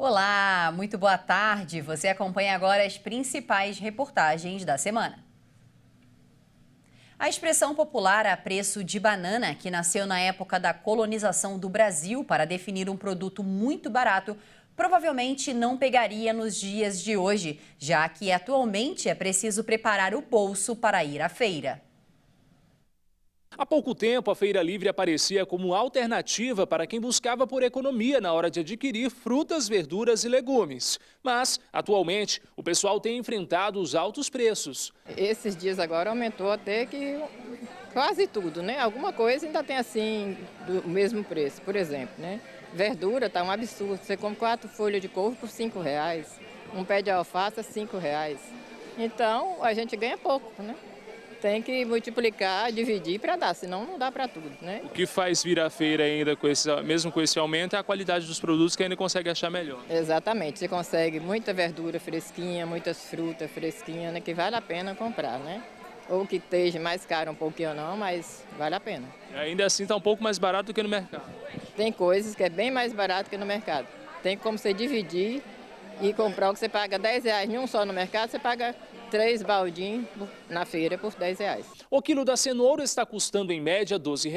Olá, muito boa tarde. Você acompanha agora as principais reportagens da semana. A expressão popular a preço de banana, que nasceu na época da colonização do Brasil para definir um produto muito barato, provavelmente não pegaria nos dias de hoje, já que atualmente é preciso preparar o bolso para ir à feira. Há pouco tempo, a Feira Livre aparecia como alternativa para quem buscava por economia na hora de adquirir frutas, verduras e legumes. Mas, atualmente, o pessoal tem enfrentado os altos preços. Esses dias agora aumentou até que quase tudo, né? Alguma coisa ainda tem assim do mesmo preço. Por exemplo, né? Verdura está um absurdo. Você compra 4 folhas de couve por R$ 5. Um pé de alface R$ 5. Então, a gente ganha pouco, né? Tem que multiplicar, dividir para dar, senão não dá para tudo, né? O que faz vir à feira ainda, mesmo com esse aumento, é a qualidade dos produtos que ainda consegue achar melhor. Exatamente, você consegue muita verdura fresquinha, muitas frutas fresquinhas, né? Que vale a pena comprar, né? Ou que esteja mais caro um pouquinho ou não, mas vale a pena. E ainda assim está um pouco mais barato do que no mercado. Tem coisas que é bem mais barato que no mercado. Tem como você dividir e comprar o que você paga R$ 10 em um só no mercado, você paga 3 baldinhos na feira por R$ 10. O quilo da cenoura está custando em média R$ 12.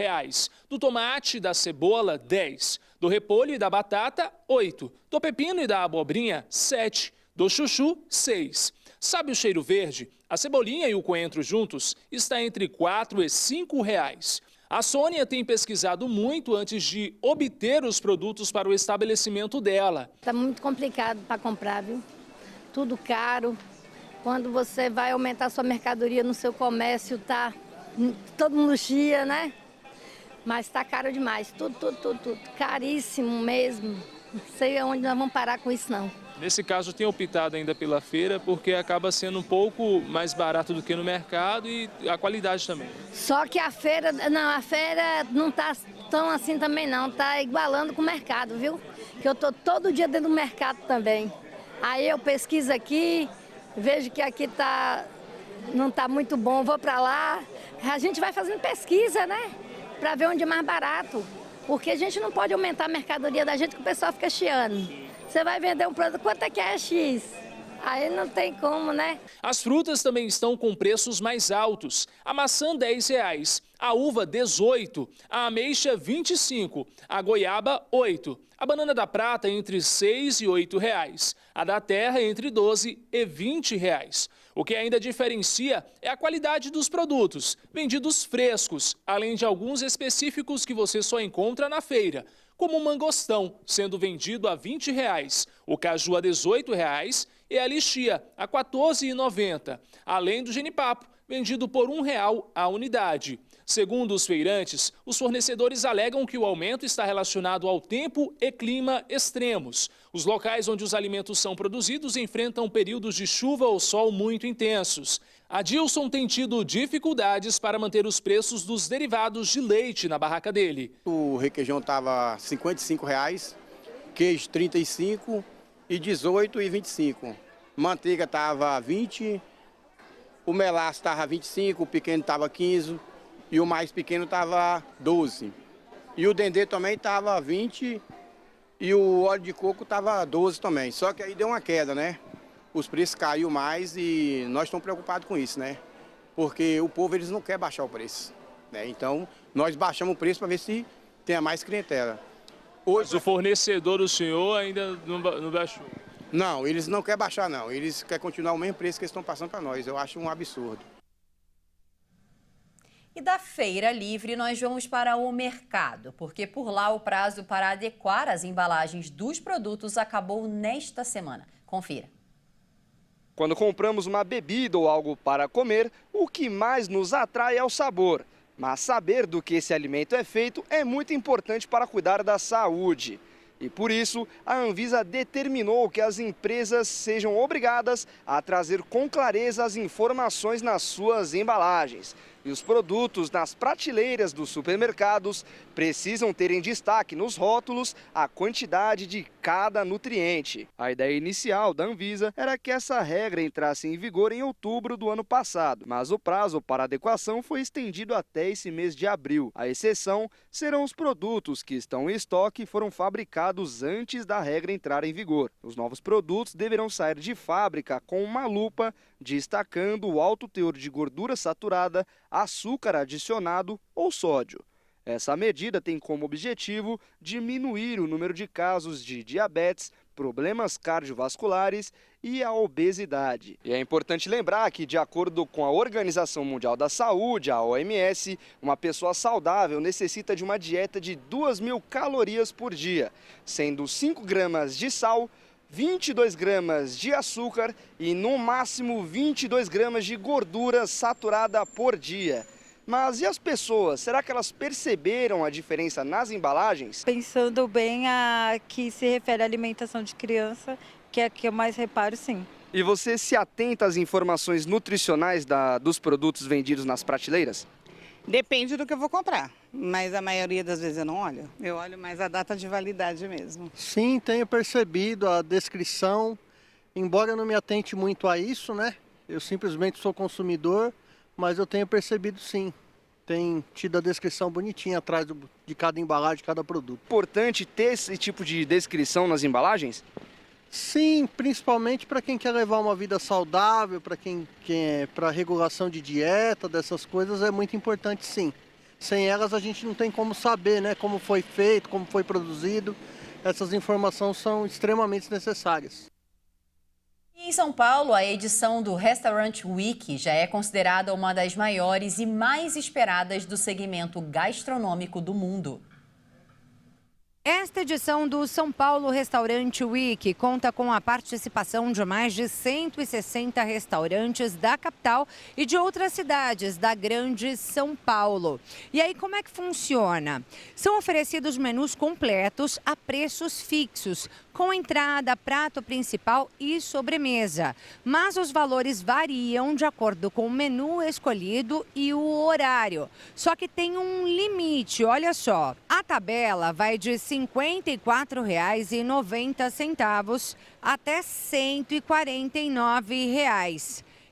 Do tomate e da cebola, 10. Do repolho e da batata, 8. Do pepino e da abobrinha, 7. Do chuchu, 6. Sabe o cheiro verde? A cebolinha e o coentro juntos está entre R$ 4 e R$ 5. A Sônia tem pesquisado muito antes de obter os produtos para o estabelecimento dela. Está muito complicado para comprar, viu? Tudo caro. Quando você vai aumentar sua mercadoria no seu comércio, tá todo mundo chia, né? Mas está caro demais, tudo. Caríssimo mesmo. Não sei onde nós vamos parar com isso, não. Nesse caso, tem optado ainda pela feira, porque acaba sendo um pouco mais barato do que no mercado e a qualidade também. Só que a feira não está tão assim também não, está igualando com o mercado, viu? Que eu estou todo dia dentro do mercado também. Aí eu pesquiso aqui, vejo que aqui não está muito bom, vou para lá. A gente vai fazendo pesquisa, né? Para ver onde é mais barato. Porque a gente não pode aumentar a mercadoria da gente que o pessoal fica chiando. Você vai vender um produto, quanto é que é X? Aí não tem como, né? As frutas também estão com preços mais altos. A maçã, R$ 10. A uva, 18. A ameixa, 25. A goiaba, 8. A banana da prata, entre 6 e 8 reais. A da terra, entre 12 e 20 reais. O que ainda diferencia é a qualidade dos produtos, vendidos frescos, além de alguns específicos que você só encontra na feira, como o mangostão, sendo vendido a R$ 20, o caju a R$ 18 e a lixia a R$ 14,90, além do genipapo, vendido por R$ 1 a unidade. Segundo os feirantes, os fornecedores alegam que o aumento está relacionado ao tempo e clima extremos. Os locais onde os alimentos são produzidos enfrentam períodos de chuva ou sol muito intensos. Adilson tem tido dificuldades para manter os preços dos derivados de leite na barraca dele. O requeijão estava R$ 55, queijo 35 e 18 e 25. Manteiga estava 20, o melaço estava 25, o pequeno estava 15 e o mais pequeno estava 12. E o dendê também estava 20 e o óleo de coco estava 12 também. Só que aí deu uma queda, né? Os preços caiu mais e nós estamos preocupados com isso, né? Porque o povo eles não quer baixar o preço, né? Então nós baixamos o preço para ver se tenha mais clientela. Hoje, mas o fornecedor do senhor ainda não baixou? Não, eles não querem baixar não. Eles querem continuar o mesmo preço que eles estão passando para nós. Eu acho um absurdo. E da Feira Livre nós vamos para o mercado, porque por lá o prazo para adequar as embalagens dos produtos acabou nesta semana. Confira. Quando compramos uma bebida ou algo para comer, o que mais nos atrai é o sabor. Mas saber do que esse alimento é feito é muito importante para cuidar da saúde. E por isso, a Anvisa determinou que as empresas sejam obrigadas a trazer com clareza as informações nas suas embalagens. E os produtos nas prateleiras dos supermercados precisam ter em destaque nos rótulos a quantidade de cada nutriente. A ideia inicial da Anvisa era que essa regra entrasse em vigor em outubro do ano passado, mas o prazo para adequação foi estendido até esse mês de abril. A exceção serão os produtos que estão em estoque e foram fabricados antes da regra entrar em vigor. Os novos produtos deverão sair de fábrica com uma lupa destacando o alto teor de gordura saturada, açúcar adicionado ou sódio. Essa medida tem como objetivo diminuir o número de casos de diabetes, problemas cardiovasculares e a obesidade. E é importante lembrar que, de acordo com a Organização Mundial da Saúde, a OMS, uma pessoa saudável necessita de uma dieta de 2.000 calorias por dia, sendo 5 gramas de sal, 22 gramas de açúcar e, no máximo, 22 gramas de gordura saturada por dia. Mas e as pessoas? Será que elas perceberam a diferença nas embalagens? Pensando bem, a que se refere à alimentação de criança, que é a que eu mais reparo, sim. E você se atenta às informações nutricionais dos produtos vendidos nas prateleiras? Depende do que eu vou comprar, mas a maioria das vezes eu não olho. Eu olho mais a data de validade mesmo. Sim, tenho percebido a descrição, embora eu não me atente muito a isso, né? Eu simplesmente sou consumidor, mas eu tenho percebido sim. Tem tido a descrição bonitinha atrás de cada embalagem, de cada produto. Importante ter esse tipo de descrição nas embalagens? Sim, principalmente para quem quer levar uma vida saudável, para quem quer para regulação de dieta, dessas coisas, é muito importante sim. Sem elas a gente não tem como saber, né, como foi feito, como foi produzido. Essas informações são extremamente necessárias. E em São Paulo, a edição do Restaurant Week já é considerada uma das maiores e mais esperadas do segmento gastronômico do mundo. Esta edição do São Paulo Restaurant Week conta com a participação de mais de 160 restaurantes da capital e de outras cidades da grande São Paulo. E aí, como é que funciona? São oferecidos menus completos a preços fixos, com entrada, prato principal e sobremesa. Mas os valores variam de acordo com o menu escolhido e o horário. Só que tem um limite, olha só. A tabela vai de R$ 54,90 até R$ 149.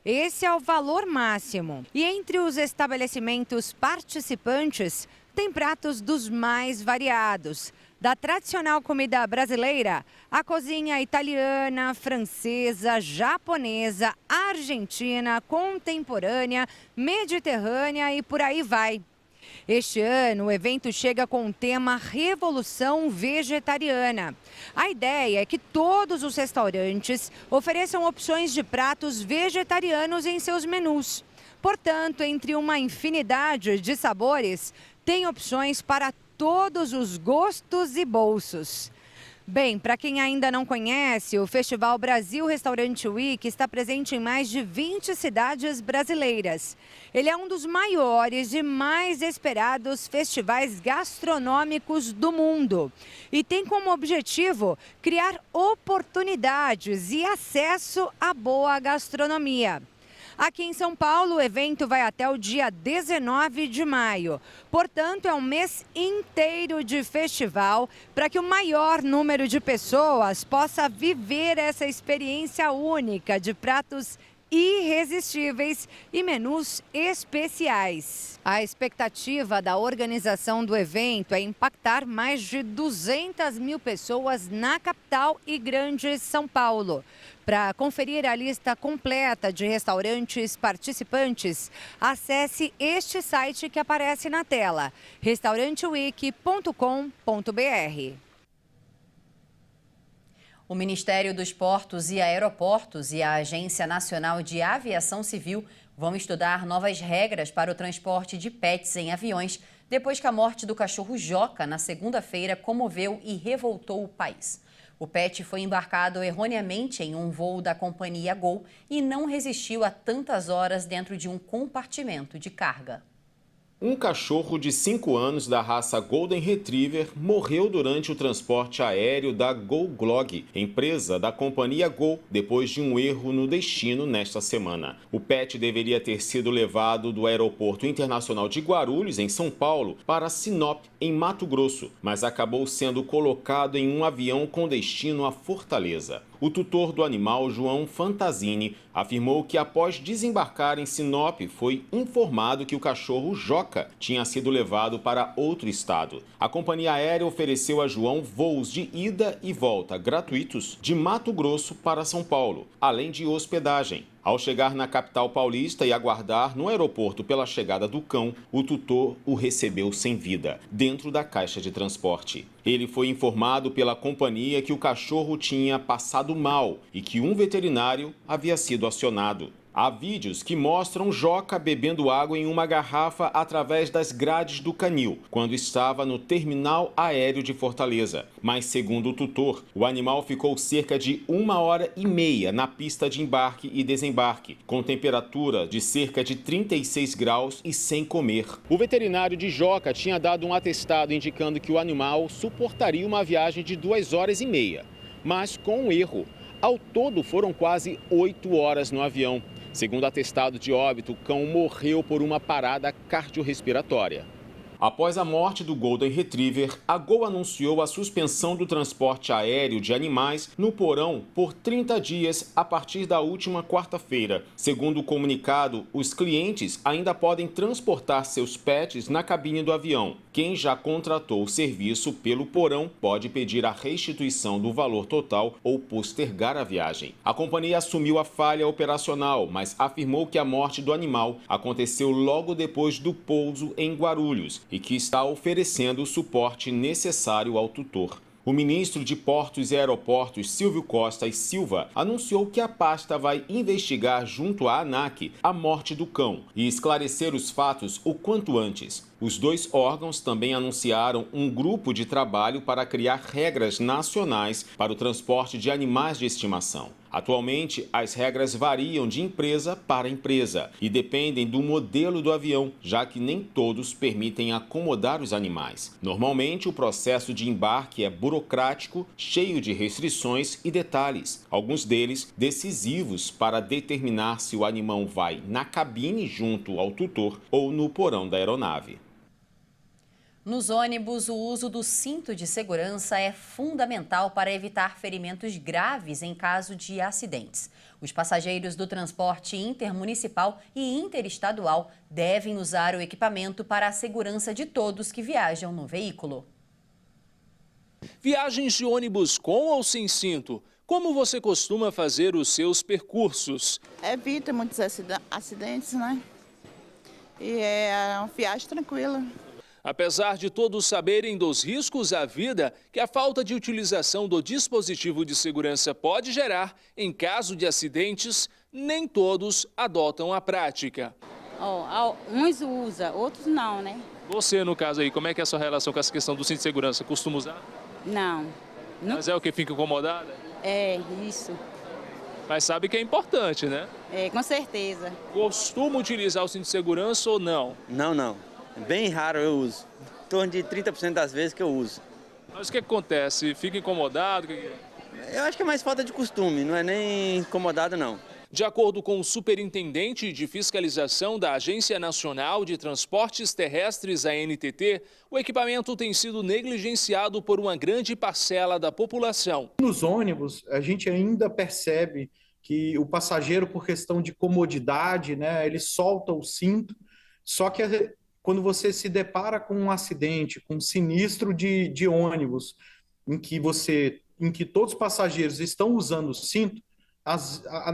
Esse é o valor máximo. E entre os estabelecimentos participantes, tem pratos dos mais variados. Da tradicional comida brasileira, a cozinha italiana, francesa, japonesa, argentina, contemporânea, mediterrânea e por aí vai. Este ano, o evento chega com o tema Revolução Vegetariana. A ideia é que todos os restaurantes ofereçam opções de pratos vegetarianos em seus menus. Portanto, entre uma infinidade de sabores, tem opções para todos os gostos e bolsos. Bem, para quem ainda não conhece, o Festival Brasil Restaurant Week está presente em mais de 20 cidades brasileiras. Ele é um dos maiores e mais esperados festivais gastronômicos do mundo e tem como objetivo criar oportunidades e acesso à boa gastronomia. Aqui em São Paulo, o evento vai até o dia 19 de maio. Portanto, é um mês inteiro de festival para que o maior número de pessoas possa viver essa experiência única de pratos irresistíveis e menus especiais. A expectativa da organização do evento é impactar mais de 200 mil pessoas na capital e grande São Paulo. Para conferir a lista completa de restaurantes participantes, acesse este site que aparece na tela, restaurantweek.com.br. O Ministério dos Portos e Aeroportos e a Agência Nacional de Aviação Civil vão estudar novas regras para o transporte de pets em aviões, depois que a morte do cachorro Joca, na segunda-feira, comoveu e revoltou o país. O pet foi embarcado erroneamente em um voo da companhia Gol e não resistiu a tantas horas dentro de um compartimento de carga. Um cachorro de 5 anos da raça Golden Retriever morreu durante o transporte aéreo da GoGlog, empresa da companhia Gol, depois de um erro no destino nesta semana. O pet deveria ter sido levado do Aeroporto Internacional de Guarulhos, em São Paulo, para Sinop, em Mato Grosso, mas acabou sendo colocado em um avião com destino a Fortaleza. O tutor do animal, João Fantasini, afirmou que após desembarcar em Sinop, foi informado que o cachorro Joca tinha sido levado para outro estado. A companhia aérea ofereceu a João voos de ida e volta gratuitos de Mato Grosso para São Paulo, além de hospedagem. Ao chegar na capital paulista e aguardar no aeroporto pela chegada do cão, o tutor o recebeu sem vida, dentro da caixa de transporte. Ele foi informado pela companhia que o cachorro tinha passado mal e que um veterinário havia sido acionado. Há vídeos que mostram Joca bebendo água em uma garrafa através das grades do canil, quando estava no terminal aéreo de Fortaleza. Mas, segundo o tutor, o animal ficou cerca de 1h30 na pista de embarque e desembarque, com temperatura de cerca de 36 graus e sem comer. O veterinário de Joca tinha dado um atestado indicando que o animal suportaria uma viagem de 2h30, mas com um erro. Ao todo, foram quase 8 horas no avião. Segundo atestado de óbito, o cão morreu por uma parada cardiorrespiratória. Após a morte do Golden Retriever, a Gol anunciou a suspensão do transporte aéreo de animais no porão por 30 dias a partir da última quarta-feira. Segundo o comunicado, os clientes ainda podem transportar seus pets na cabine do avião. Quem já contratou o serviço pelo porão pode pedir a restituição do valor total ou postergar a viagem. A companhia assumiu a falha operacional, mas afirmou que a morte do animal aconteceu logo depois do pouso em Guarulhos e que está oferecendo o suporte necessário ao tutor. O ministro de Portos e Aeroportos, Silvio Costa e Silva, anunciou que a pasta vai investigar junto à ANAC a morte do cão e esclarecer os fatos o quanto antes. Os dois órgãos também anunciaram um grupo de trabalho para criar regras nacionais para o transporte de animais de estimação. Atualmente, as regras variam de empresa para empresa e dependem do modelo do avião, já que nem todos permitem acomodar os animais. Normalmente, o processo de embarque é burocrático, cheio de restrições e detalhes, alguns deles decisivos para determinar se o animal vai na cabine junto ao tutor ou no porão da aeronave. Nos ônibus, o uso do cinto de segurança é fundamental para evitar ferimentos graves em caso de acidentes. Os passageiros do transporte intermunicipal e interestadual devem usar o equipamento para a segurança de todos que viajam no veículo. Viagens de ônibus com ou sem cinto? Como você costuma fazer os seus percursos? Evita muitos acidentes, né? E é uma viagem tranquila. Apesar de todos saberem dos riscos à vida que a falta de utilização do dispositivo de segurança pode gerar, em caso de acidentes, nem todos adotam a prática. Uns usam, outros não, né? Você, no caso aí, como é que é a sua relação com essa questão do cinto de segurança? Costuma usar? Não. Mas é o que fica incomodada? É, isso. Mas sabe que é importante, né? É, com certeza. Costuma utilizar o cinto de segurança ou não? Não. Bem raro eu uso. Em torno de 30% das vezes que eu uso. Mas o que acontece? Fica incomodado? Eu acho que é mais falta de costume, não é nem incomodado, não. De acordo com o superintendente de fiscalização da Agência Nacional de Transportes Terrestres, a ANTT, o equipamento tem sido negligenciado por uma grande parcela da população. Nos ônibus, a gente ainda percebe que o passageiro, por questão de comodidade, né, ele solta o cinto, só que quando você se depara com um acidente, com um sinistro de ônibus, em que todos os passageiros estão usando o cinto,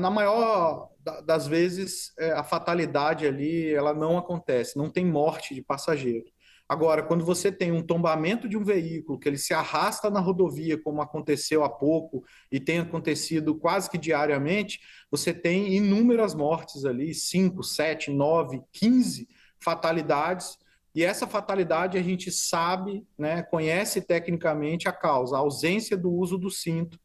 na maior das vezes a fatalidade ali ela não acontece, não tem morte de passageiro. Agora, quando você tem um tombamento de um veículo, que ele se arrasta na rodovia, como aconteceu há pouco e tem acontecido quase que diariamente, você tem inúmeras mortes ali, 5, 7, 9, 15 fatalidades, e essa fatalidade a gente sabe, né, conhece tecnicamente a causa, a ausência do uso do cinto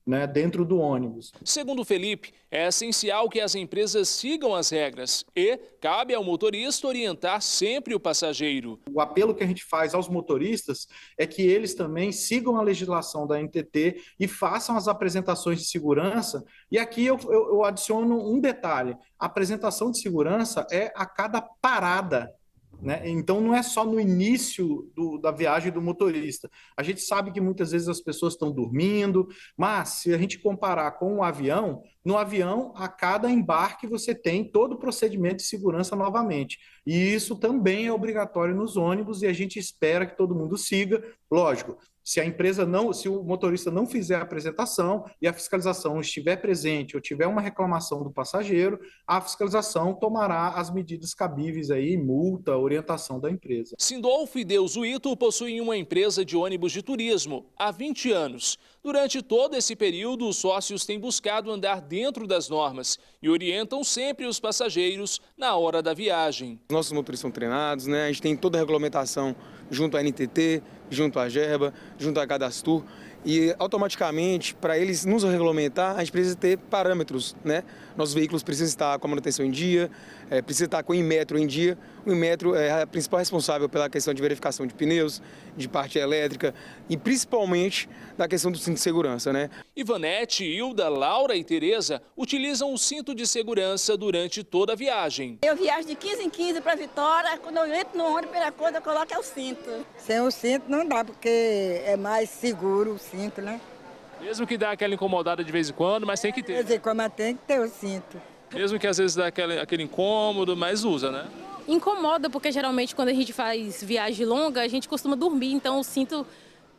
né, dentro do ônibus. Segundo Felipe, é essencial que as empresas sigam as regras e cabe ao motorista orientar sempre o passageiro. O apelo que a gente faz aos motoristas é que eles também sigam a legislação da ANTT e façam as apresentações de segurança. E aqui eu adiciono um detalhe: a apresentação de segurança é a cada parada, né? Então não é só no início da viagem do motorista. A gente sabe que muitas vezes as pessoas estão dormindo, mas se a gente comparar com o avião, no avião, a cada embarque você tem todo o procedimento de segurança novamente. E isso também é obrigatório nos ônibus e a gente espera que todo mundo siga. Lógico, se o motorista não fizer a apresentação e a fiscalização estiver presente ou tiver uma reclamação do passageiro, a fiscalização tomará as medidas cabíveis aí, multa, orientação da empresa. Sindolfo e Deusuito possuem uma empresa de ônibus de turismo há 20 anos. Durante todo esse período, os sócios têm buscado andar dentro das normas e orientam sempre os passageiros na hora da viagem. Nossos motoristas são treinados, né? A gente tem toda a regulamentação junto à NTT, junto à Gerba, junto à Cadastur. E automaticamente, para eles nos regulamentar, a gente precisa ter parâmetros, né? Nossos veículos precisam estar com a manutenção em dia, precisa estar com o Inmetro em dia. O Inmetro é a principal responsável pela questão de verificação de pneus, de parte elétrica e principalmente da questão do cinto de segurança, né? Ivanete, Hilda, Laura e Tereza utilizam o cinto de segurança durante toda a viagem. Eu viajo de 15 em 15 para Vitória, quando eu entro no ônibus, a primeira coisa eu coloco é o cinto. Sem o cinto não dá, porque é mais seguro o cinto, né? Mesmo que dá aquela incomodada de vez em quando, mas tem que ter. Quer dizer, como tem que ter o cinto. Mesmo que às vezes dá aquele incômodo, mas usa, né? Incomoda, porque geralmente quando a gente faz viagem longa, a gente costuma dormir, então o cinto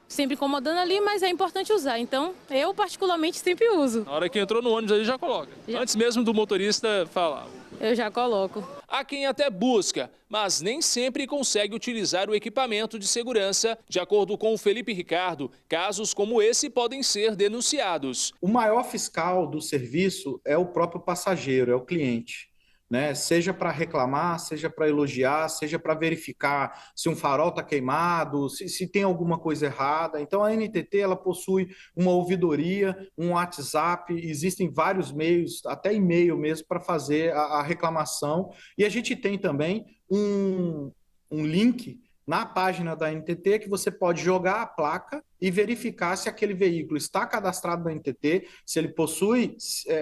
sempre incomodando ali, mas é importante usar. Então, eu particularmente sempre uso. Na hora que entrou no ônibus, aí já coloca. Antes mesmo do motorista falar. Eu já coloco. Há quem até busca, mas nem sempre consegue utilizar o equipamento de segurança. De acordo com o Felipe Ricardo, casos como esse podem ser denunciados. O maior fiscal do serviço é o próprio passageiro, é o cliente, né? Seja para reclamar, seja para elogiar, seja para verificar se um farol está queimado, se tem alguma coisa errada. Então a NTT ela possui uma ouvidoria, um WhatsApp, existem vários meios, até e-mail mesmo, para fazer a reclamação. E a gente tem também um link na página da NTT que você pode jogar a placa e verificar se aquele veículo está cadastrado na NTT, se ele possui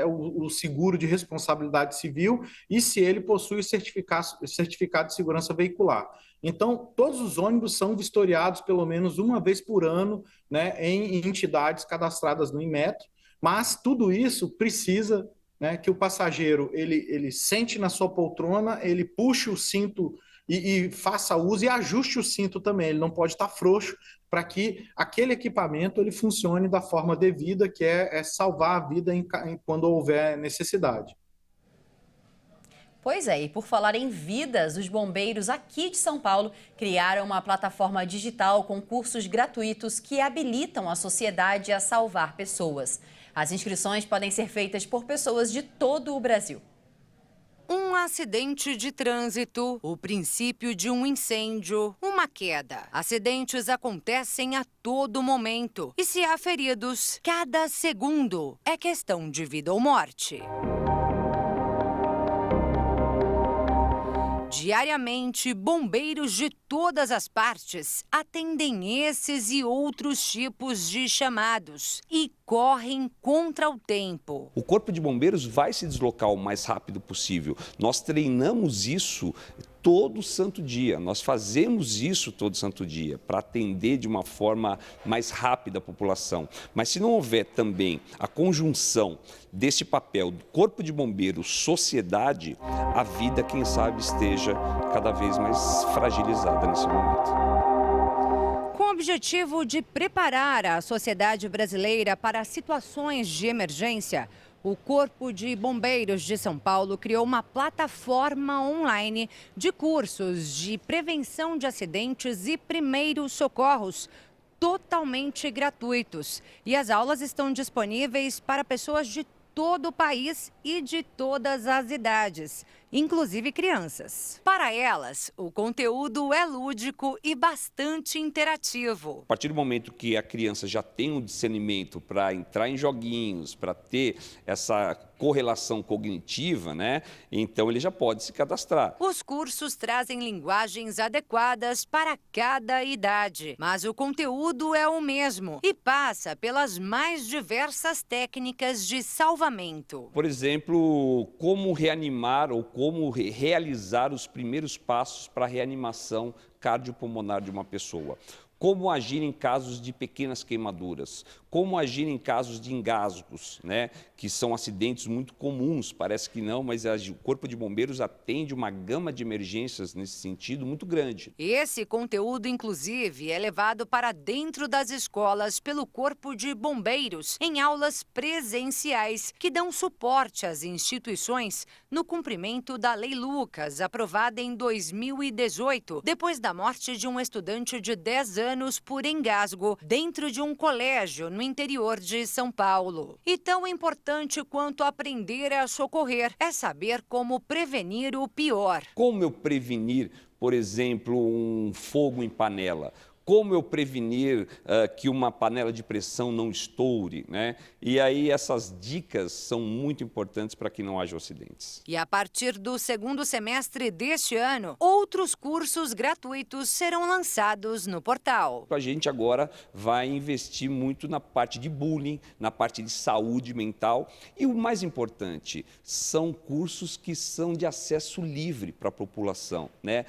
o seguro de responsabilidade civil e se ele possui o certificado de segurança veicular. Então, todos os ônibus são vistoriados pelo menos uma vez por ano, né, em entidades cadastradas no Inmetro, mas tudo isso precisa, né, que o passageiro ele sente na sua poltrona, ele puxe o cinto e faça uso e ajuste o cinto também, ele não pode estar frouxo para que aquele equipamento ele funcione da forma devida, que é salvar a vida quando houver necessidade. Pois é, e por falar em vidas, os bombeiros aqui de São Paulo criaram uma plataforma digital com cursos gratuitos que habilitam a sociedade a salvar pessoas. As inscrições podem ser feitas por pessoas de todo o Brasil. Um acidente de trânsito, o princípio de um incêndio, uma queda. Acidentes acontecem a todo momento. E se há feridos, cada segundo é questão de vida ou morte. Diariamente, bombeiros de todas as partes atendem esses e outros tipos de chamados e correm contra o tempo. O Corpo de Bombeiros vai se deslocar o mais rápido possível. Nós treinamos isso todo santo dia, nós fazemos isso todo santo dia para atender de uma forma mais rápida a população. Mas se não houver também a conjunção desse papel do Corpo de Bombeiros, sociedade, a vida, quem sabe, esteja cada vez mais fragilizada nesse momento. Com o objetivo de preparar a sociedade brasileira para situações de emergência, o Corpo de Bombeiros de São Paulo criou uma plataforma online de cursos de prevenção de acidentes e primeiros socorros totalmente gratuitos. E as aulas estão disponíveis para pessoas de todo o país e de todas as idades. inclusive crianças. Para elas, o conteúdo é lúdico e bastante interativo. A partir do momento que a criança já tem um discernimento para entrar em joguinhos, para ter essa correlação cognitiva, né? Então ele já pode se cadastrar. Os cursos trazem linguagens adequadas para cada idade, mas o conteúdo é o mesmo e passa pelas mais diversas técnicas de salvamento. Por exemplo, como reanimar ou como realizar os primeiros passos para a reanimação cardiopulmonar de uma pessoa. Como agir em casos de pequenas queimaduras, como agir em casos de engasgos, né? Que são acidentes muito comuns, parece que não, mas o Corpo de Bombeiros atende uma gama de emergências nesse sentido muito grande. Esse conteúdo, inclusive, é levado para dentro das escolas pelo Corpo de Bombeiros, em aulas presenciais, que dão suporte às instituições no cumprimento da Lei Lucas, aprovada em 2018, depois da morte de um estudante de 10 anos por engasgo dentro de um colégio no interior de São Paulo. E tão importante quanto aprender a socorrer é saber como prevenir o pior. Como eu prevenir, por exemplo, um fogo em panela? Como eu prevenir que uma panela de pressão não estoure, né? E aí essas dicas são muito importantes para que não haja acidentes. E a partir do segundo semestre deste ano, outros cursos gratuitos serão lançados no portal. A gente agora vai investir muito na parte de bullying, na parte de saúde mental e o mais importante, são cursos que são de acesso livre para a população, né?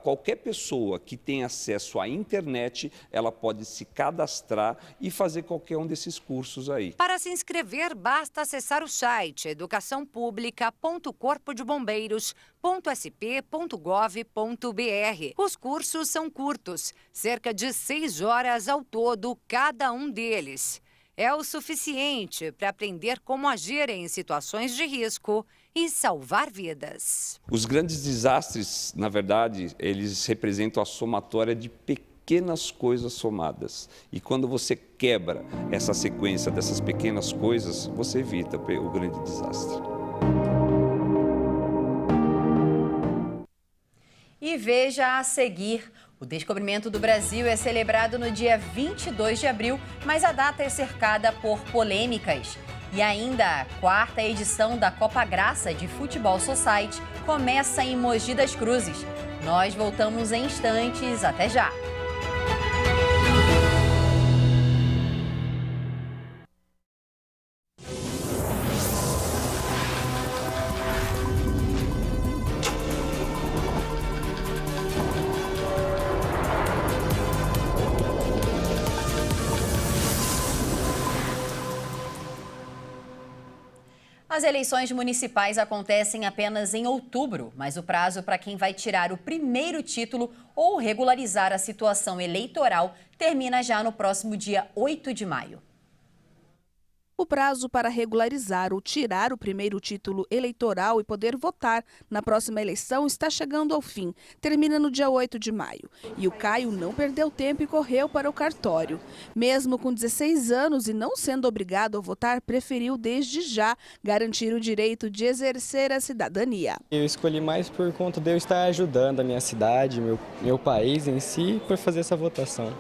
Qualquer pessoa que tem acesso à internet, ela pode se cadastrar e fazer qualquer um desses cursos aí. Para se inscrever, basta acessar o site educaçãopublica.corpodebombeiros.sp.gov.br. Os cursos são curtos, cerca de 6 horas ao todo cada um deles. É o suficiente para aprender como agir em situações de risco e salvar vidas. Os grandes desastres, na verdade, eles representam a somatória de pequenas coisas somadas. E quando você quebra essa sequência dessas pequenas coisas, você evita o grande desastre. E veja a seguir. O descobrimento do Brasil é celebrado no dia 22 de abril, mas a data é cercada por polêmicas. E ainda a 4ª edição da Copa Graça de Futebol Society começa em Mogi das Cruzes. Nós voltamos em instantes. Até já! As eleições municipais acontecem apenas em outubro, mas o prazo para quem vai tirar o primeiro título ou regularizar a situação eleitoral termina já no próximo dia 8 de maio. O prazo para regularizar ou tirar o primeiro título eleitoral e poder votar na próxima eleição está chegando ao fim. Termina no dia 8 de maio. E o Caio não perdeu tempo e correu para o cartório. Mesmo com 16 anos e não sendo obrigado a votar, preferiu desde já garantir o direito de exercer a cidadania. Eu escolhi mais por conta de eu estar ajudando a minha cidade, meu país em si, por fazer essa votação.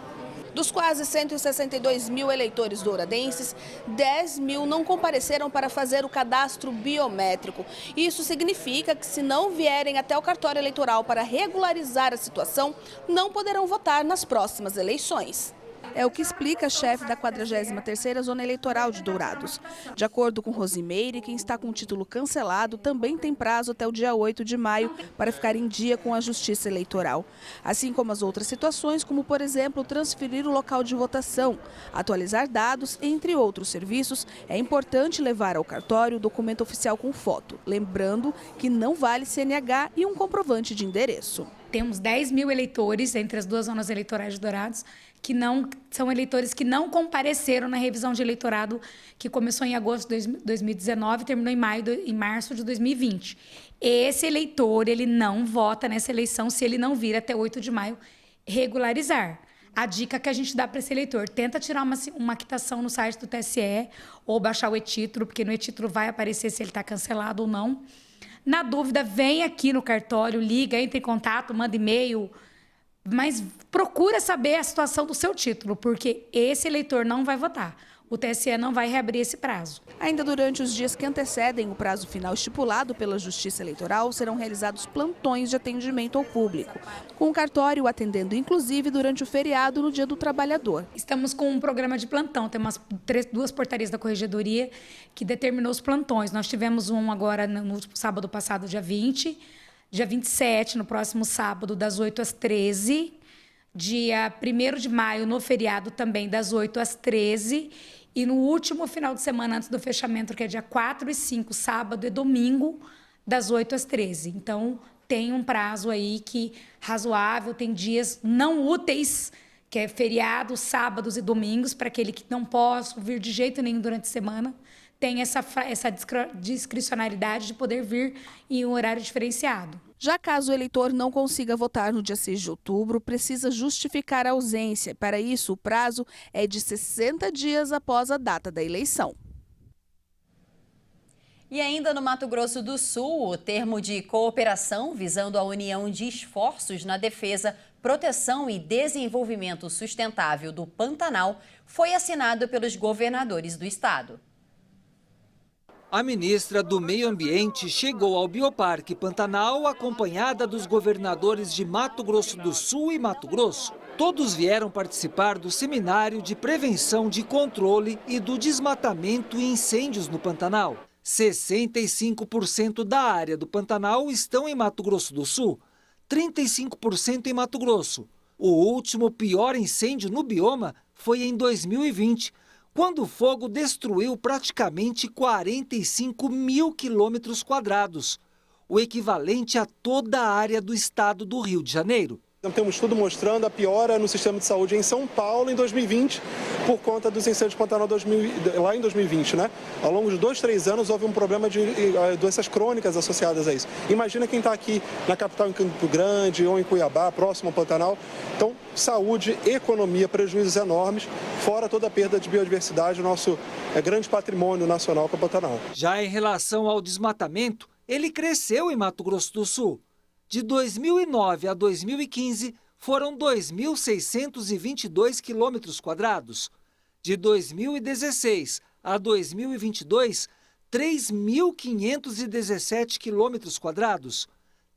Dos quase 162 mil eleitores douradenses, 10 mil não compareceram para fazer o cadastro biométrico. Isso significa que, se não vierem até o cartório eleitoral para regularizar a situação, não poderão votar nas próximas eleições. É o que explica a chefe da 43ª Zona Eleitoral de Dourados. De acordo com Rosimeire, quem está com o título cancelado também tem prazo até o dia 8 de maio para ficar em dia com a Justiça Eleitoral. Assim como as outras situações, como, por exemplo, transferir o local de votação, atualizar dados, entre outros serviços, é importante levar ao cartório o documento oficial com foto, lembrando que não vale CNH e um comprovante de endereço. Temos 10 mil eleitores entre as duas zonas eleitorais de Dourados, que não são eleitores que não compareceram na revisão de eleitorado que começou em agosto de 2019 e terminou em março de 2020. Esse eleitor, ele não vota nessa eleição se ele não vir até 8 de maio regularizar. A dica que a gente dá para esse eleitor, tenta tirar uma quitação no site do TSE ou baixar o e-título, porque no e-título vai aparecer se ele está cancelado ou não. Na dúvida, vem aqui no cartório, liga, entra em contato, manda e-mail, mas procura saber a situação do seu título, porque esse eleitor não vai votar. O TSE não vai reabrir esse prazo. Ainda durante os dias que antecedem o prazo final estipulado pela Justiça Eleitoral, serão realizados plantões de atendimento ao público, com o cartório atendendo inclusive durante o feriado no Dia do Trabalhador. Estamos com um programa de plantão, temos duas portarias da Corregedoria que determinou os plantões. Nós tivemos um agora no sábado passado, dia 20, dia 27, no próximo sábado, das 8 às 13, dia 1º de maio, no feriado também, das 8 às 13, e no último final de semana antes do fechamento, que é dia 4 e 5, sábado e domingo, das 8 às 13. Então, tem um prazo aí que razoável, tem dias não úteis, que é feriados, sábados e domingos, para aquele que não possa vir de jeito nenhum durante a semana, tem essa discricionalidade de poder vir em um horário diferenciado. Já caso o eleitor não consiga votar no dia 6 de outubro, precisa justificar a ausência. Para isso, o prazo é de 60 dias após a data da eleição. E ainda no Mato Grosso do Sul, o termo de cooperação visando a união de esforços na defesa, proteção e desenvolvimento sustentável do Pantanal foi assinado pelos governadores do estado. A ministra do Meio Ambiente chegou ao Bioparque Pantanal acompanhada dos governadores de Mato Grosso do Sul e Mato Grosso. Todos vieram participar do seminário de prevenção de controle e do desmatamento e incêndios no Pantanal. 65% da área do Pantanal estão em Mato Grosso do Sul, 35% em Mato Grosso. O último pior incêndio no bioma foi em 2020, quando o fogo destruiu praticamente 45 mil quilômetros quadrados, o equivalente a toda a área do estado do Rio de Janeiro. Temos um estudo mostrando a piora no sistema de saúde em São Paulo em 2020, por conta dos incêndios de Pantanal lá em 2020, né? Ao longo de 2-3 anos houve um problema de doenças crônicas associadas a isso. Imagina quem está aqui na capital, em Campo Grande ou em Cuiabá, próximo ao Pantanal. Então, saúde, economia, prejuízos enormes, fora toda a perda de biodiversidade, o nosso grande patrimônio nacional que é o Pantanal. Já em relação ao desmatamento, ele cresceu em Mato Grosso do Sul. De 2009 a 2015, foram 2.622 quilômetros quadrados. De 2016 a 2022, 3.517 quilômetros quadrados,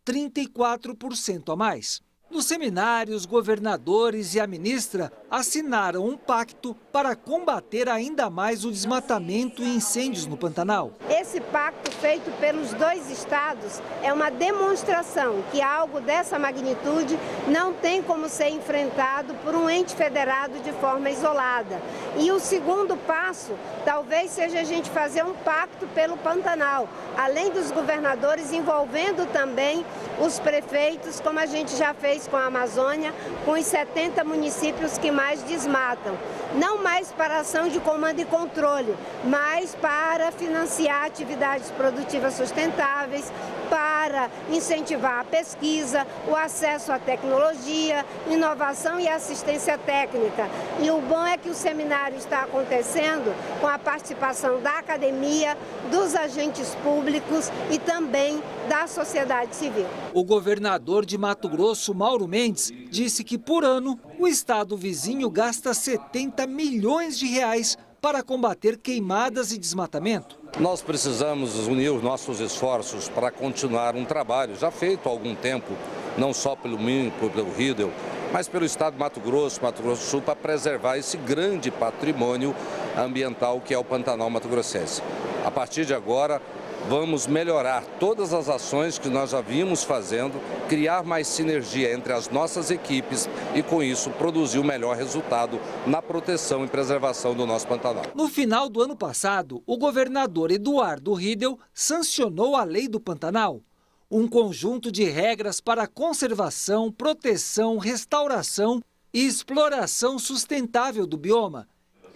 34% a mais. No seminário, os governadores e a ministra assinaram um pacto para combater ainda mais o desmatamento e incêndios no Pantanal. Esse pacto feito pelos dois estados é uma demonstração que algo dessa magnitude não tem como ser enfrentado por um ente federado de forma isolada. E o segundo passo talvez seja a gente fazer um pacto pelo Pantanal, além dos governadores envolvendo também os prefeitos, como a gente já fez com a Amazônia, com os 70 municípios que mais desmatam. Não mais para ação de comando e controle, mas para financiar atividades produtivas sustentáveis, para incentivar a pesquisa, o acesso à tecnologia, inovação e assistência técnica. E o bom é que o seminário está acontecendo com a participação da academia, dos agentes públicos e também da sociedade civil. O governador de Mato Grosso, Mauro Mendes, disse que por ano o estado vizinho gasta 70 milhões de reais para combater queimadas e desmatamento. Nós precisamos unir os nossos esforços para continuar um trabalho já feito há algum tempo, não só pelo MINPO, pelo RIDEL, mas pelo estado de Mato Grosso do Sul, para preservar esse grande patrimônio ambiental que é o Pantanal mato-grossense. A partir de agora, vamos melhorar todas as ações que nós já vimos fazendo, criar mais sinergia entre as nossas equipes e, com isso, produzir o melhor resultado na proteção e preservação do nosso Pantanal. No final do ano passado, o governador Eduardo Riedel sancionou a Lei do Pantanal, um conjunto de regras para a conservação, proteção, restauração e exploração sustentável do bioma.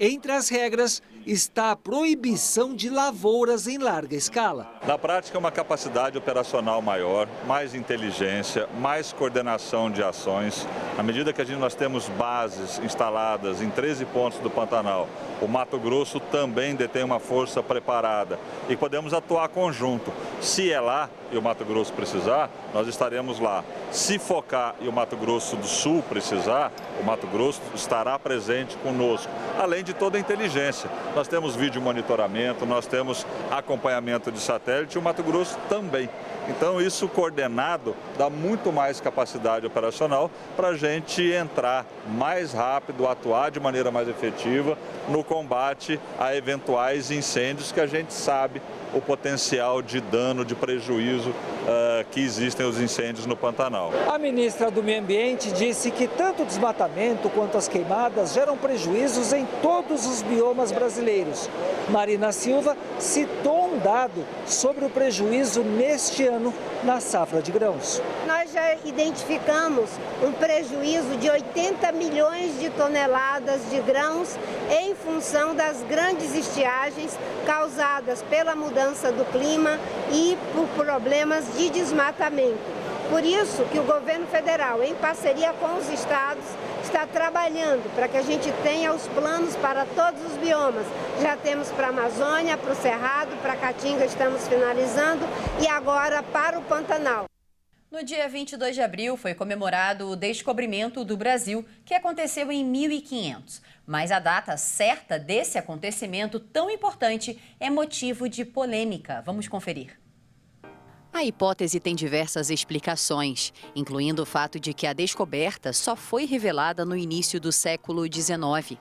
Entre as regras está a proibição de lavouras em larga escala. Na prática, uma capacidade operacional maior, mais inteligência, mais coordenação de ações, À medida que nós temos bases instaladas em 13 pontos do Pantanal, o Mato Grosso também detém uma força preparada e podemos atuar conjunto. Se é lá e o Mato Grosso precisar, nós estaremos lá. Se focar e o Mato Grosso do Sul precisar, o Mato Grosso estará presente conosco, além de toda a inteligência. Nós temos vídeo monitoramento, nós temos acompanhamento de satélite e o Mato Grosso também. Então, isso coordenado dá muito mais capacidade operacional para a gente entrar mais rápido, atuar de maneira mais efetiva no combate a eventuais incêndios que a gente sabe o potencial de dano, de prejuízo que existem os incêndios no Pantanal. A ministra do Meio Ambiente disse que tanto o desmatamento quanto as queimadas geram prejuízos em todos os biomas brasileiros. Marina Silva citou um dado sobre o prejuízo neste ano na safra de grãos. Nós já identificamos um prejuízo de 80 milhões de toneladas de grãos em função das grandes estiagens causadas pela mudança do clima e por problemas de desmatamento. Por isso que o governo federal, em parceria com os estados, está trabalhando para que a gente tenha os planos para todos os biomas. Já temos para a Amazônia, para o Cerrado, para a Caatinga estamos finalizando e agora para o Pantanal. No dia 22 de abril foi comemorado o descobrimento do Brasil, que aconteceu em 1500. Mas a data certa desse acontecimento tão importante é motivo de polêmica. Vamos conferir. A hipótese tem diversas explicações, incluindo o fato de que a descoberta só foi revelada no início do século XIX.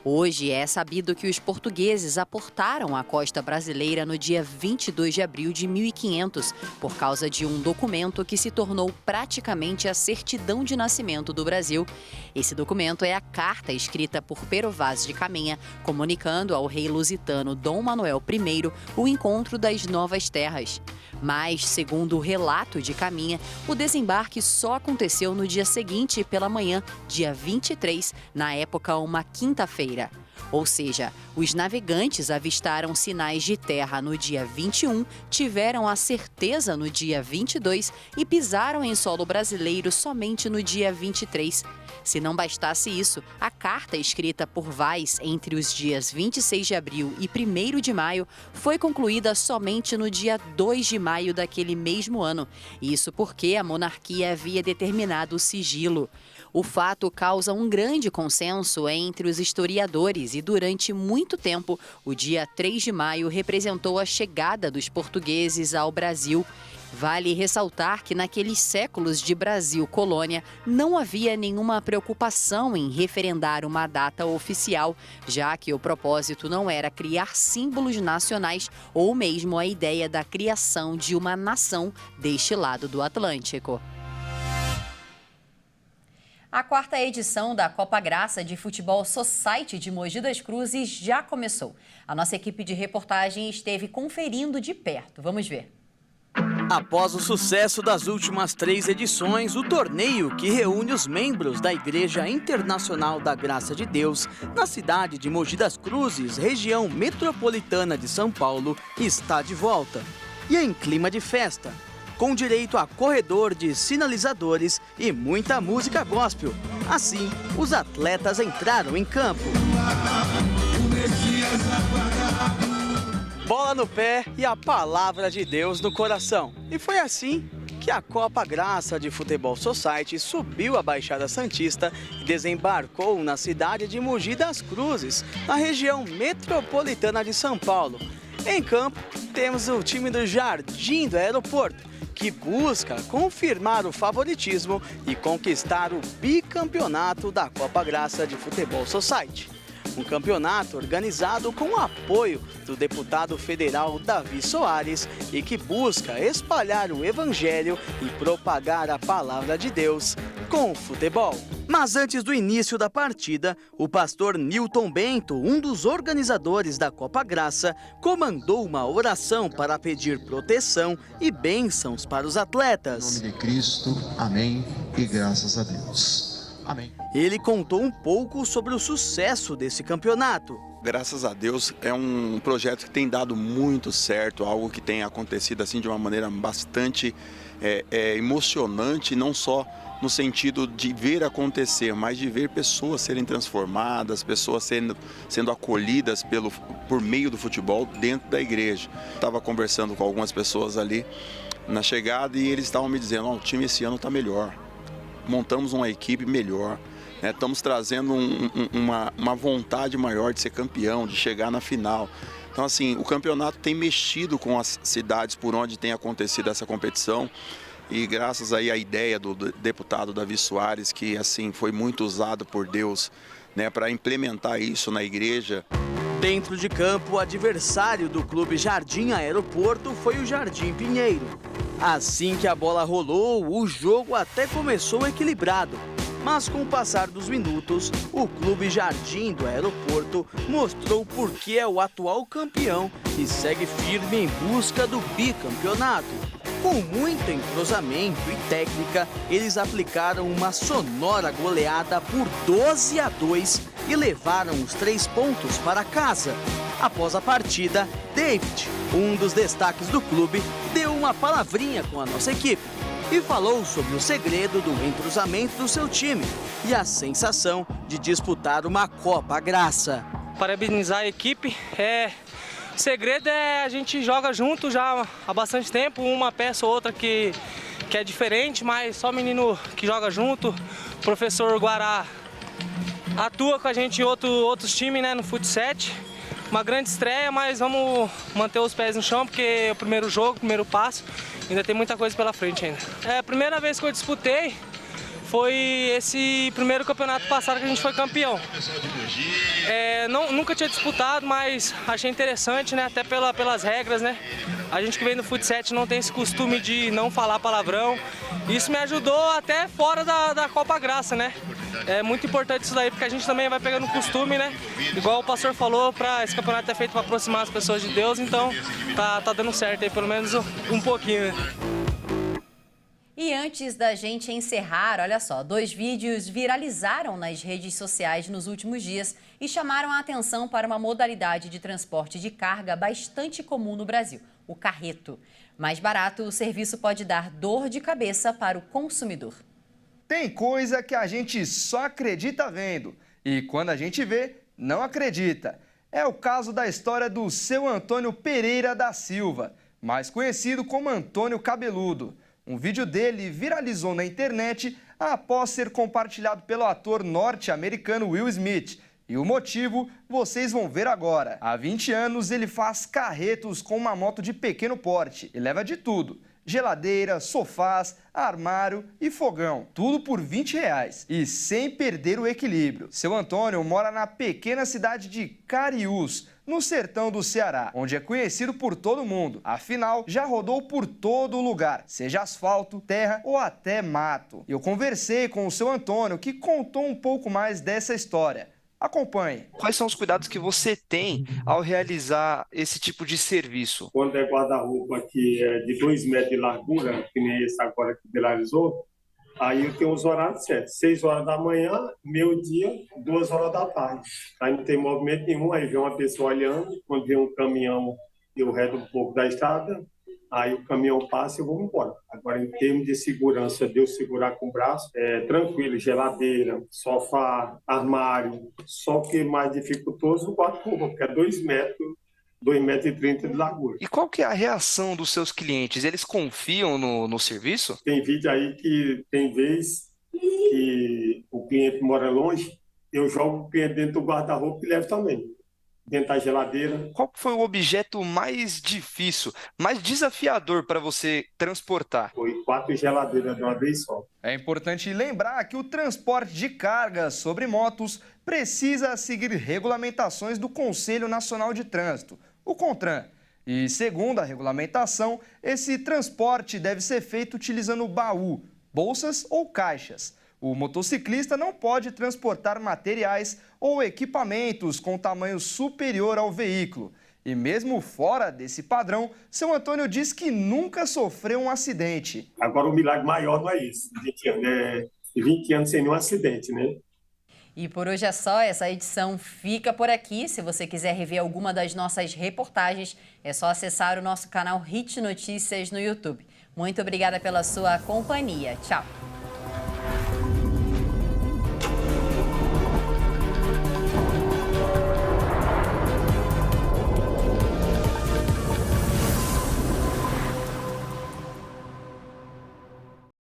Hoje é sabido que os portugueses aportaram à costa brasileira no dia 22 de abril de 1500, por causa de um documento que se tornou praticamente a certidão de nascimento do Brasil. Esse documento é a carta escrita por Pero Vaz de Caminha, comunicando ao rei lusitano Dom Manuel I o encontro das novas terras. Mas, segundo o relato de Caminha, o desembarque só aconteceu no dia seguinte pela manhã, dia 23, na época uma quinta-feira. Ou seja, os navegantes avistaram sinais de terra no dia 21, tiveram a certeza no dia 22 e pisaram em solo brasileiro somente no dia 23. Se não bastasse isso, a carta escrita por Vaz entre os dias 26 de abril e 1º de maio foi concluída somente no dia 2 de maio daquele mesmo ano. Isso porque a monarquia havia determinado o sigilo. O fato causa um grande consenso entre os historiadores e, durante muito tempo, o dia 3 de maio representou a chegada dos portugueses ao Brasil. Vale ressaltar que naqueles séculos de Brasil-colônia não havia nenhuma preocupação em referendar uma data oficial, já que o propósito não era criar símbolos nacionais ou mesmo a ideia da criação de uma nação deste lado do Atlântico. A 4ª edição da Copa Graça de Futebol Society de Mogi das Cruzes já começou. A nossa equipe de reportagem esteve conferindo de perto. Vamos ver. Após o sucesso das últimas 3 edições, o torneio que reúne os membros da Igreja Internacional da Graça de Deus na cidade de Mogi das Cruzes, região metropolitana de São Paulo, está de volta. E em clima de festa, com direito a corredor de sinalizadores e muita música gospel. Assim, os atletas entraram em campo. Bola no pé e a palavra de Deus no coração. E foi assim que a Copa Graça de Futebol Society subiu a Baixada Santista e desembarcou na cidade de Mogi das Cruzes, na região metropolitana de São Paulo. Em campo, temos o time do Jardim do Aeroporto, que busca confirmar o favoritismo e conquistar o bicampeonato da Copa Graça de Futebol Society. Um campeonato organizado com o apoio do deputado federal Davi Soares e que busca espalhar o evangelho e propagar a palavra de Deus com o futebol. Mas antes do início da partida, o pastor Nilton Bento, um dos organizadores da Copa Graça, comandou uma oração para pedir proteção e bênçãos para os atletas. Em nome de Cristo, amém e graças a Deus. Amém. Ele contou um pouco sobre o sucesso desse campeonato. Graças a Deus, é um projeto que tem dado muito certo, algo que tem acontecido assim de uma maneira bastante emocionante, não só no sentido de ver acontecer, mas de ver pessoas serem transformadas, pessoas sendo acolhidas por meio do futebol dentro da igreja. Estava conversando com algumas pessoas ali na chegada e eles estavam me dizendo, o time esse ano está melhor, montamos uma equipe melhor. Estamos trazendo uma vontade maior de ser campeão, de chegar na final. Então, assim, o campeonato tem mexido com as cidades por onde tem acontecido essa competição. E graças aí à ideia do deputado Davi Soares, que assim foi muito usado por Deus, para implementar isso na igreja. Dentro de campo, o adversário do Clube Jardim Aeroporto foi o Jardim Pinheiro. Assim que a bola rolou, o jogo até começou equilibrado. Mas com o passar dos minutos, o Clube Jardim do Aeroporto mostrou por que é o atual campeão e segue firme em busca do bicampeonato. Com muito entrosamento e técnica, eles aplicaram uma sonora goleada por 12-2 e levaram os 3 pontos para casa. Após a partida, David, um dos destaques do clube, deu uma palavrinha com a nossa equipe e falou sobre o segredo do entrosamento do seu time e a sensação de disputar uma Copa Graça. Parabenizar a equipe, o segredo é a gente joga junto já há bastante tempo, uma peça ou outra que é diferente, mas só menino que joga junto. O professor Guará atua com a gente em outros times, no futsal. Uma grande estreia, mas vamos manter os pés no chão, porque é o primeiro jogo, o primeiro passo, ainda tem muita coisa pela frente ainda. A primeira vez que eu disputei foi esse primeiro campeonato passado que a gente foi campeão. Nunca tinha disputado, mas achei interessante, até pelas regras, A gente que vem do futsal não tem esse costume de não falar palavrão. Isso me ajudou até fora da Copa Graça, É muito importante isso daí, porque a gente também vai pegando costume, Igual o pastor falou, esse campeonato é feito para aproximar as pessoas de Deus, então tá dando certo aí, pelo menos um pouquinho, E antes da gente encerrar, olha só, 2 vídeos viralizaram nas redes sociais nos últimos dias e chamaram a atenção para uma modalidade de transporte de carga bastante comum no Brasil, o carreto. Mais barato, o serviço pode dar dor de cabeça para o consumidor. Tem coisa que a gente só acredita vendo e quando a gente vê, não acredita. É o caso da história do seu Antônio Pereira da Silva, mais conhecido como Antônio Cabeludo. Um vídeo dele viralizou na internet após ser compartilhado pelo ator norte-americano Will Smith. E o motivo vocês vão ver agora. Há 20 anos ele faz carretos com uma moto de pequeno porte e leva de tudo. Geladeira, sofás, armário e fogão. Tudo por R$20 e sem perder o equilíbrio. Seu Antônio mora na pequena cidade de Cariús, no sertão do Ceará, onde é conhecido por todo mundo. Afinal, já rodou por todo lugar, seja asfalto, terra ou até mato. Eu conversei com o seu Antônio, que contou um pouco mais dessa história. Acompanhe. Quais são os cuidados que você tem ao realizar esse tipo de serviço? Quando é guarda-roupa que é de 2 metros de largura, que nem esse agora que viralizou, aí eu tenho os horários certos. 6 horas da manhã, meio-dia, 2 horas da tarde. Aí não tem movimento nenhum, aí vem uma pessoa olhando, quando vem um caminhão, eu reto um pouco da estrada, aí o caminhão passa e eu vou embora. Agora, em termos de segurança, de eu segurar com o braço, é tranquilo, geladeira, sofá, armário, só que mais dificultoso o guarda-roupa, porque é 2 metros, 2,30 m de largura. E qual que é a reação dos seus clientes? Eles confiam no serviço? Tem vídeo aí que tem vez que o cliente mora longe, eu jogo o cliente dentro do guarda-roupa e levo também. Dentro da geladeira. Qual foi o objeto mais difícil, mais desafiador para você transportar? Foi 4 geladeiras de uma vez só. É importante lembrar que o transporte de cargas sobre motos precisa seguir regulamentações do Conselho Nacional de Trânsito, o CONTRAN. E, segundo a regulamentação, esse transporte deve ser feito utilizando baú, bolsas ou caixas. O motociclista não pode transportar materiais ou equipamentos com tamanho superior ao veículo. E mesmo fora desse padrão, seu Antônio diz que nunca sofreu um acidente. Agora o milagre maior não é isso. 20 anos sem nenhum acidente, E por hoje é só, essa edição fica por aqui. Se você quiser rever alguma das nossas reportagens, é só acessar o nosso canal Hit Notícias no YouTube. Muito obrigada pela sua companhia. Tchau!